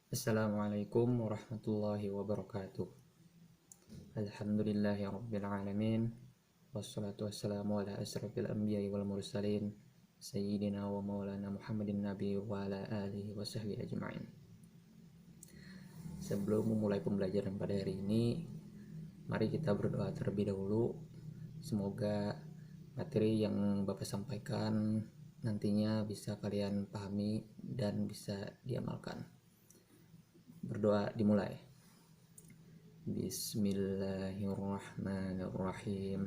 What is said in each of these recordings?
Assalamualaikum warahmatullahi wabarakatuh. Alhamdulillahi rabbil alamin. Wassalatu wassalamu ala asrafil anbiya'i wal mursalin Sayyidina wa maulana Muhammadin nabi wa ala alihi wa sahbihi ajma'in. Sebelum memulai pembelajaran pada hari ini, mari kita berdoa terlebih dahulu. Semoga materi yang Bapak sampaikan nantinya bisa kalian pahami dan bisa diamalkan. Berdoa dimulai. Bismillahirrahmanirrahim.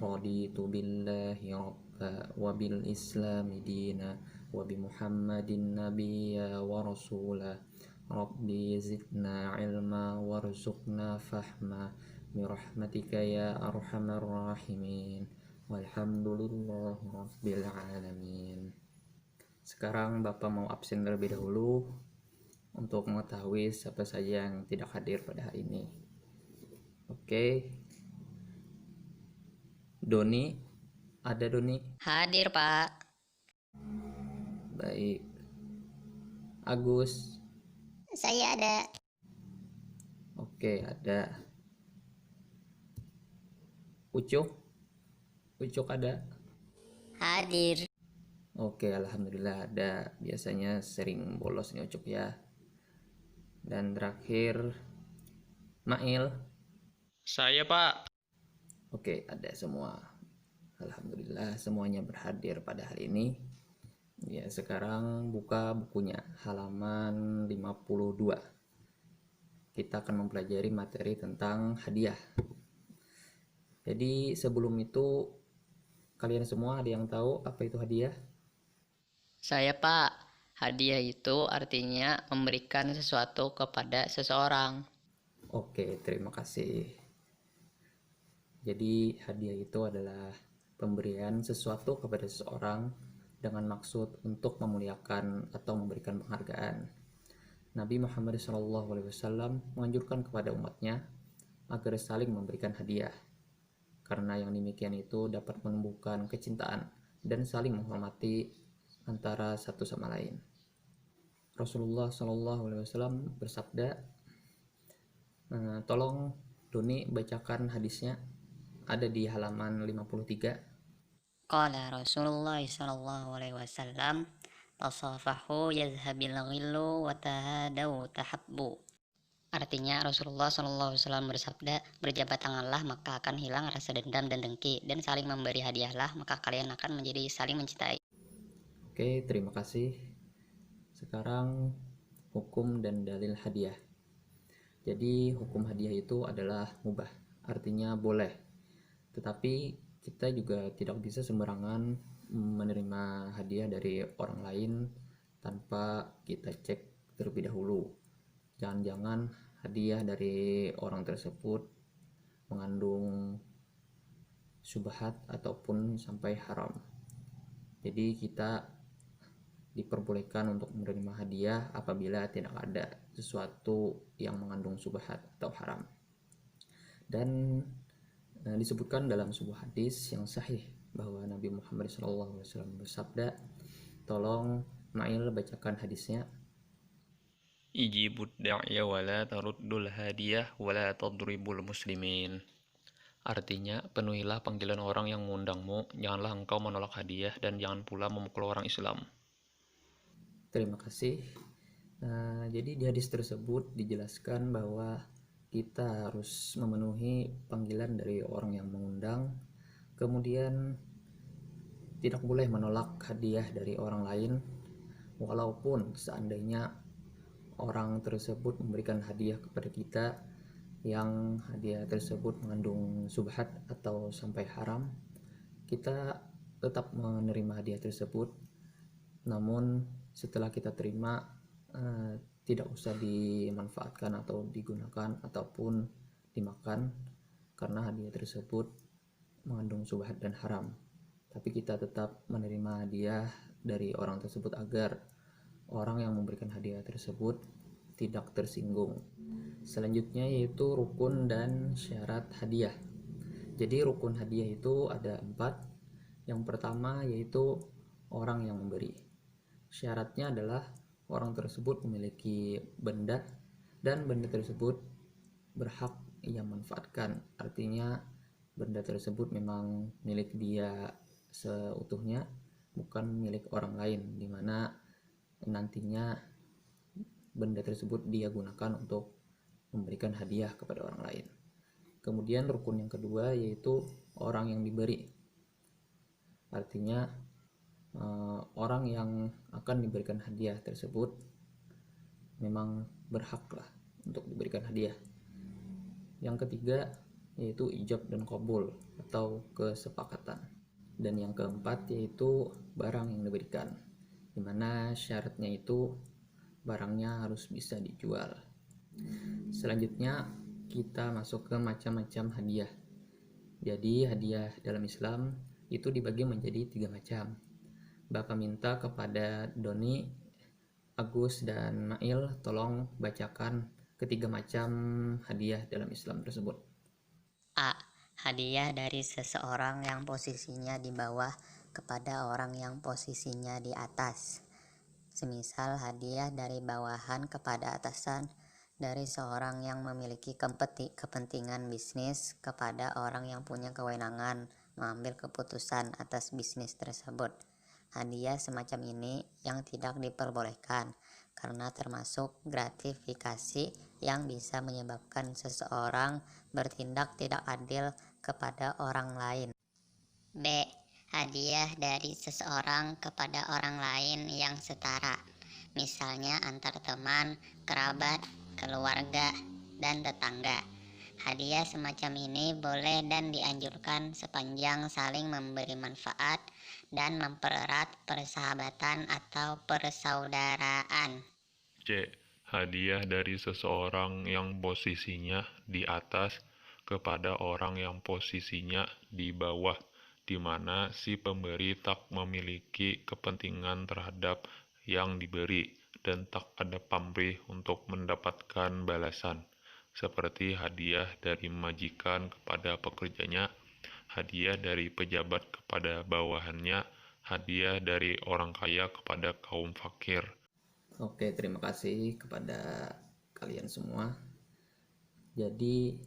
Raditu billahi rabba wa bil islami dina wa bi Muhammadin nabiyya wa rasula. Rabbi zidna ilma warzuqna fahma birahmatika ya arhamar rahimin. Walhamdulillahi rabbil alamin. Sekarang Bapak mau absen terlebih dahulu untuk mengetahui siapa saja yang tidak hadir pada hari ini. Oke. Doni, ada Doni? Hadir, Pak. Baik. Agus? Saya ada. Oke, ada. Ucuk? Ucuk ada? Hadir. Oke, alhamdulillah ada. Biasanya sering bolos nih Ucuk ya. Dan terakhir, Mail? Saya, Pak. Oke, ada semua. Alhamdulillah semuanya berhadir pada hari ini. Ya, sekarang buka bukunya halaman 52. Kita akan mempelajari materi tentang hadiah. Jadi sebelum itu kalian semua ada yang tahu apa itu hadiah? Saya, Pak. Hadiah itu artinya memberikan sesuatu kepada seseorang. Oke, terima kasih. Jadi hadiah itu adalah pemberian sesuatu kepada seseorang dengan maksud untuk memuliakan atau memberikan penghargaan. Nabi Muhammad SAW menganjurkan kepada umatnya agar saling memberikan hadiah, karena yang demikian itu dapat menumbuhkan kecintaan dan saling menghormati antara satu sama lain. Rasulullah SAW bersabda, tolong Doni bacakan hadisnya, ada di halaman 53. Qala Rasulullah sallallahu alaihi wasallam, tasafahu yazhabil ghillu wa tahadaw tahabbu. Artinya Rasulullah sallallahu alaihi wasallam bersabda, berjabat tanganlah maka akan hilang rasa dendam dan dengki, dan saling memberi hadiahlah maka kalian akan menjadi saling mencintai. Oke, terima kasih. Sekarang hukum dan dalil hadiah. Jadi hukum hadiah itu adalah mubah, artinya boleh. Tetapi kita juga tidak bisa sembarangan menerima hadiah dari orang lain tanpa kita cek terlebih dahulu. Jangan-jangan hadiah dari orang tersebut mengandung syubhat ataupun sampai haram. Jadi kita diperbolehkan untuk menerima hadiah apabila tidak ada sesuatu yang mengandung syubhat atau haram. Dan disebutkan dalam sebuah hadis yang sahih bahwa Nabi Muhammad SAW bersabda, tolong Mail bacakan hadisnya. Ijibud da'ya wa la taruddul hadiyah wa la tadribul muslimin. Artinya, penuhilah panggilan orang yang mengundangmu, janganlah engkau menolak hadiah, dan jangan pula memukul orang Islam. Terima kasih. Jadi di hadis tersebut dijelaskan bahwa kita harus memenuhi panggilan dari orang yang mengundang, kemudian tidak boleh menolak hadiah dari orang lain, walaupun seandainya orang tersebut memberikan hadiah kepada kita yang hadiah tersebut mengandung subhat atau sampai haram, kita tetap menerima hadiah tersebut. Namun setelah kita terima, tidak usah dimanfaatkan atau digunakan ataupun dimakan, karena hadiah tersebut mengandung subhat dan haram. Tapi kita tetap menerima hadiah dari orang tersebut agar orang yang memberikan hadiah tersebut tidak tersinggung. Selanjutnya yaitu rukun dan syarat hadiah. Jadi rukun hadiah itu ada 4. Yang pertama yaitu orang yang memberi. Syaratnya adalah orang tersebut memiliki benda dan benda tersebut berhak ia manfaatkan. Artinya benda tersebut memang milik dia seutuhnya, bukan milik orang lain, dimana nantinya benda tersebut dia gunakan untuk memberikan hadiah kepada orang lain. Kemudian rukun yang kedua yaitu orang yang diberi. Artinya orang yang akan diberikan hadiah tersebut memang berhaklah untuk diberikan hadiah. Yang ketiga yaitu ijab dan qabul atau kesepakatan. Dan yang keempat yaitu barang yang diberikan, dimana syaratnya itu barangnya harus bisa dijual. Selanjutnya kita masuk ke macam-macam hadiah. Jadi hadiah dalam Islam itu dibagi menjadi 3 macam. Bapak minta kepada Doni, Agus, dan Mail tolong bacakan ketiga macam hadiah dalam Islam tersebut. A. Hadiah dari seseorang yang posisinya di bawah kepada orang yang posisinya di atas. Semisal hadiah dari bawahan kepada atasan, dari seorang yang memiliki kepentingan bisnis kepada orang yang punya kewenangan mengambil keputusan atas bisnis tersebut. Hadiah semacam ini yang tidak diperbolehkan karena termasuk gratifikasi yang bisa menyebabkan seseorang bertindak tidak adil kepada orang lain. B. Hadiah dari seseorang kepada orang lain yang setara, misalnya antar teman, kerabat, keluarga, dan tetangga. Hadiah semacam ini boleh dan dianjurkan sepanjang saling memberi manfaat dan mempererat persahabatan atau persaudaraan. C. Hadiah dari seseorang yang posisinya di atas kepada orang yang posisinya di bawah, di mana si pemberi tak memiliki kepentingan terhadap yang diberi dan tak ada pamrih untuk mendapatkan balasan, seperti hadiah dari majikan kepada pekerjanya, hadiah dari pejabat kepada bawahannya, hadiah dari orang kaya kepada kaum fakir. Oke, terima kasih kepada kalian semua. Jadi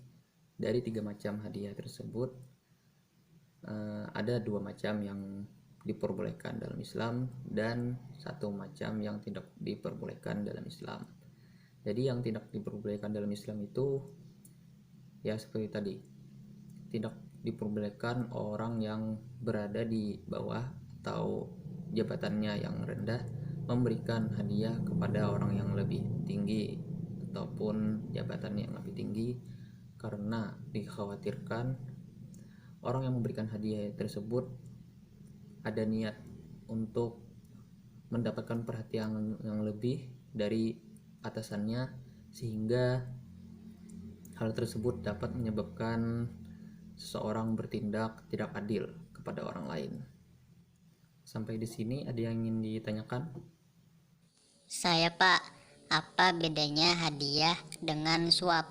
dari 3 macam hadiah tersebut ada 2 macam yang diperbolehkan dalam Islam dan 1 macam yang tidak diperbolehkan dalam Islam. Jadi yang tidak diperbolehkan dalam Islam itu ya seperti tadi, tidak diperbolehkan orang yang berada di bawah atau jabatannya yang rendah memberikan hadiah kepada orang yang lebih tinggi ataupun jabatannya yang lebih tinggi, karena dikhawatirkan orang yang memberikan hadiah tersebut ada niat untuk mendapatkan perhatian yang lebih dari atasannya, sehingga hal tersebut dapat menyebabkan seseorang bertindak tidak adil kepada orang lain. Sampai di sini ada yang ingin ditanyakan? Saya, Pak, apa bedanya hadiah dengan suap?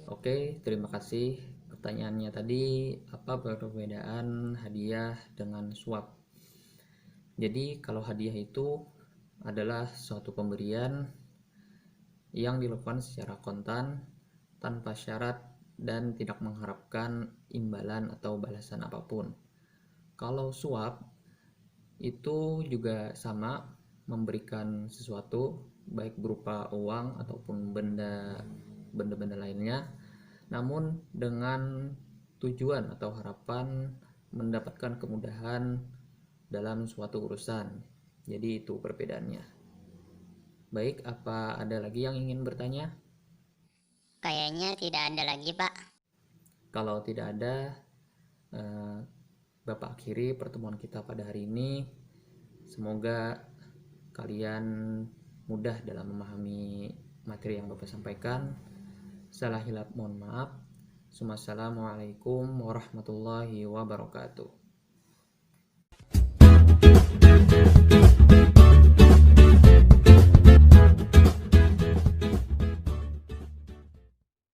Oke, terima kasih. Pertanyaannya tadi, apa perbedaan hadiah dengan suap? Jadi kalau hadiah itu adalah suatu pemberian yang dilakukan secara kontan, tanpa syarat dan tidak mengharapkan imbalan atau balasan apapun. Kalau suap itu juga sama, memberikan sesuatu baik berupa uang ataupun benda-benda lainnya, namun dengan tujuan atau harapan mendapatkan kemudahan dalam suatu urusan. Jadi itu perbedaannya. Baik, apa ada lagi yang ingin bertanya? Kayaknya tidak ada lagi, Pak. Kalau tidak ada, Bapak akhiri pertemuan kita pada hari ini. Semoga kalian mudah dalam memahami materi yang Bapak sampaikan. Salah hilap mohon maaf. Assalamualaikum warahmatullahi wabarakatuh.